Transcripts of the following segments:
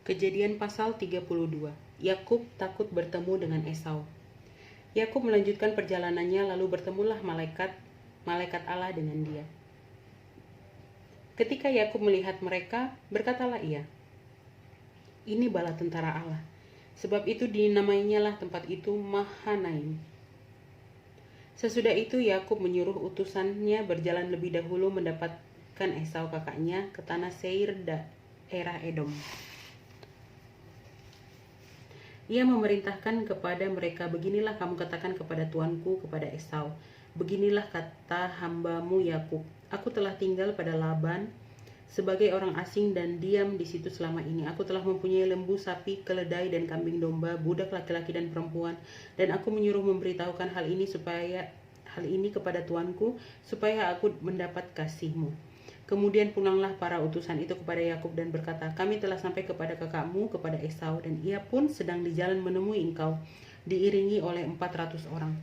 Kejadian pasal 32. Yakub takut bertemu dengan Esau. Yakub melanjutkan perjalanannya, lalu bertemulah malaikat Allah dengan dia. Ketika Yakub melihat mereka, berkatalah ia, "Ini bala tentara Allah." Sebab itu dinamainyalah tempat itu Mahanaim. Sesudah itu Yakub menyuruh utusannya berjalan lebih dahulu mendapatkan Esau kakaknya ke tanah Seir, daerah Edom. Ia memerintahkan kepada mereka, "Beginilah kamu katakan kepada tuanku, kepada Esau, beginilah kata hambamu Yakub, aku telah tinggal pada Laban sebagai orang asing dan diam di situ selama ini. Aku telah mempunyai lembu, sapi, keledai, dan kambing domba, budak laki-laki dan perempuan, dan aku menyuruh memberitahukan hal ini kepada tuanku, supaya aku mendapat kasihmu." Kemudian pulanglah para utusan itu kepada Yakub dan berkata, "Kami telah sampai kepada kakakmu, kepada Esau, dan ia pun sedang di jalan menemui engkau, diiringi oleh 400 orang."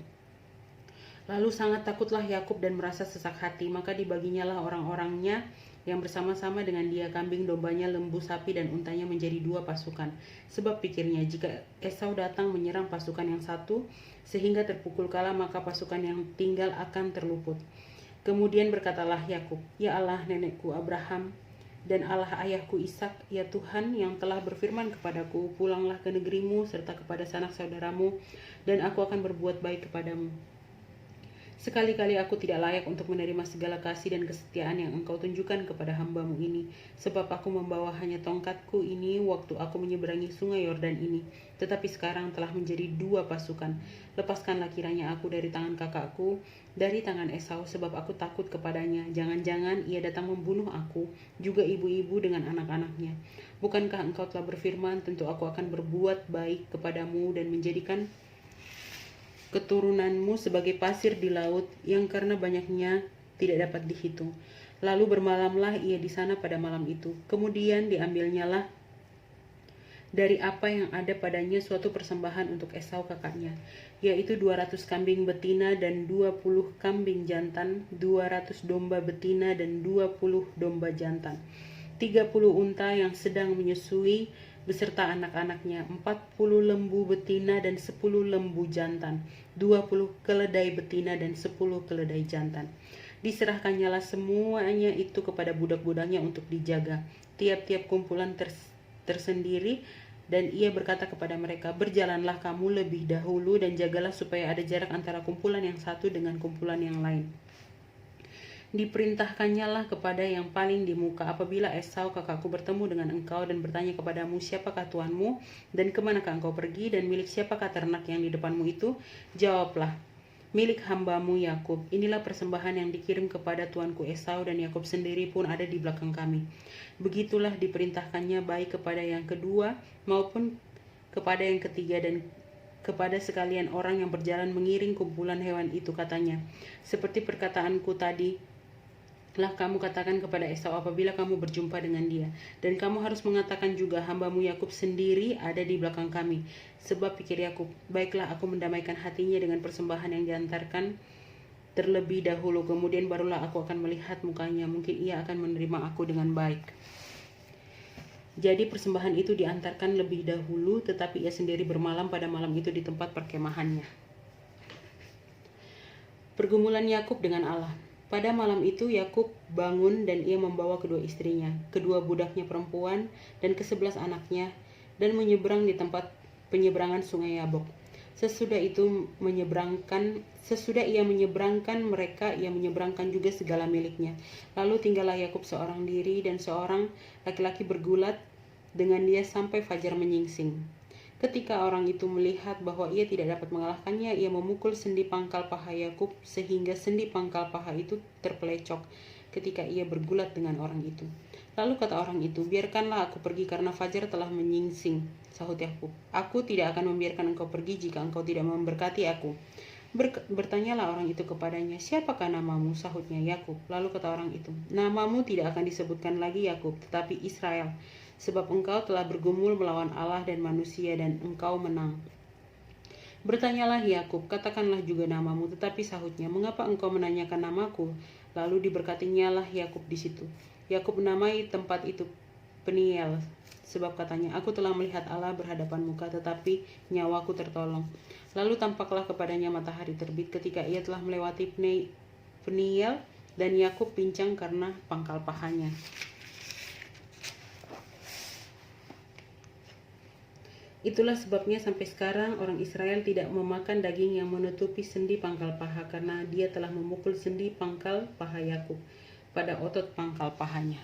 Lalu sangat takutlah Yakub dan merasa sesak hati, maka dibaginyalah orang-orangnya yang bersama-sama dengan dia, kambing dombanya, lembu, sapi, dan untanya menjadi 2 pasukan. Sebab pikirnya, jika Esau datang menyerang pasukan yang satu, sehingga terpukul kalah, maka pasukan yang tinggal akan terluput. Kemudian berkatalah Yakub, "Ya Allah nenekku Abraham dan Allah ayahku Ishak, ya Tuhan yang telah berfirman kepadaku, pulanglah ke negerimu serta kepada sanak saudaramu, dan aku akan berbuat baik kepadamu. Sekali-kali aku tidak layak untuk menerima segala kasih dan kesetiaan yang engkau tunjukkan kepada hambamu ini, sebab aku membawa hanya tongkatku ini waktu aku menyeberangi sungai Yordan ini. Tetapi sekarang telah menjadi 2 pasukan. Lepaskanlah kiranya aku dari tangan kakakku, dari tangan Esau, sebab aku takut kepadanya. Jangan-jangan ia datang membunuh aku, juga ibu-ibu dengan anak-anaknya. Bukankah engkau telah berfirman, tentu aku akan berbuat baik kepadamu dan menjadikan keturunanmu sebagai pasir di laut, yang karena banyaknya tidak dapat dihitung." Lalu bermalamlah ia di sana pada malam itu. Kemudian diambilnyalah dari apa yang ada padanya suatu persembahan untuk Esau kakaknya, yaitu 200 kambing betina dan 20 kambing jantan, 200 domba betina dan 20 domba jantan, 30 unta yang sedang menyusui beserta anak-anaknya, 40 lembu betina dan 10 lembu jantan, 20 keledai betina dan 10 keledai jantan. Diserahkannyalah semuanya itu kepada budak-budaknya untuk dijaga, tiap-tiap kumpulan tersendiri, dan ia berkata kepada mereka, "Berjalanlah kamu lebih dahulu dan jagalah supaya ada jarak antara kumpulan yang satu dengan kumpulan yang lain." Diperintahkannyalah kepada yang paling di muka, "Apabila Esau kakakku bertemu dengan engkau dan bertanya kepadamu, 'Siapakah tuanmu dan kemanakah engkau pergi, dan milik siapakah ternak yang di depanmu itu?' Jawablah, 'Milik hambamu Yakub. Inilah persembahan yang dikirim kepada tuanku Esau, dan Yakub sendiri pun ada di belakang kami.' Begitulah diperintahkannya baik kepada yang kedua maupun kepada yang ketiga, dan kepada sekalian orang yang berjalan mengiring kumpulan hewan itu, katanya, 'Seperti perkataanku tadi lah kamu katakan kepada Esau apabila kamu berjumpa dengan dia. Dan kamu harus mengatakan juga, hambamu Yakub sendiri ada di belakang kami.' Sebab pikir Yakub, 'Baiklah, aku mendamaikan hatinya dengan persembahan yang diantarkan terlebih dahulu, kemudian barulah aku akan melihat mukanya, mungkin ia akan menerima aku dengan baik.' Jadi persembahan itu diantarkan lebih dahulu, tetapi ia sendiri bermalam pada malam itu di tempat perkemahannya." Pergumulan Yakub dengan Allah. Pada malam itu Yakub bangun, dan ia membawa kedua istrinya, kedua budaknya perempuan, dan ke-11 anaknya, dan menyeberang di tempat penyeberangan sungai Yabok. Sesudah ia menyeberangkan mereka, ia menyeberangkan juga segala miliknya. Lalu tinggallah Yakub seorang diri, dan seorang laki-laki bergulat dengan dia sampai fajar menyingsing. Ketika orang itu melihat bahwa ia tidak dapat mengalahkannya, ia memukul sendi pangkal paha Yakub sehingga sendi pangkal paha itu terpelecok ketika ia bergulat dengan orang itu. Lalu kata orang itu, "Biarkanlah aku pergi karena fajar telah menyingsing." Sahut Yakub, "Aku tidak akan membiarkan engkau pergi jika engkau tidak memberkati aku." Bertanyalah orang itu kepadanya, "Siapakah namamu?" Sahutnya, "Yakub." Lalu kata orang itu, "Namamu tidak akan disebutkan lagi Yakub, tetapi Israel, sebab engkau telah bergumul melawan Allah dan manusia, dan engkau menang." Bertanyalah Yakub, "Katakanlah juga namamu." Tetapi sahutnya, "Mengapa engkau menanyakan namaku?" Lalu diberkatinyalah Yakub di situ. Yakub menamai tempat itu Peniel, sebab katanya, aku telah melihat Allah berhadapan muka, tetapi nyawaku tertolong. Lalu tampaklah kepadanya matahari terbit ketika ia telah melewati Peniel, dan Yakub pincang karena pangkal pahanya. Itulah sebabnya sampai sekarang orang Israel tidak memakan daging yang menutupi sendi pangkal paha, karena dia telah memukul sendi pangkal paha Yakub pada otot pangkal pahanya.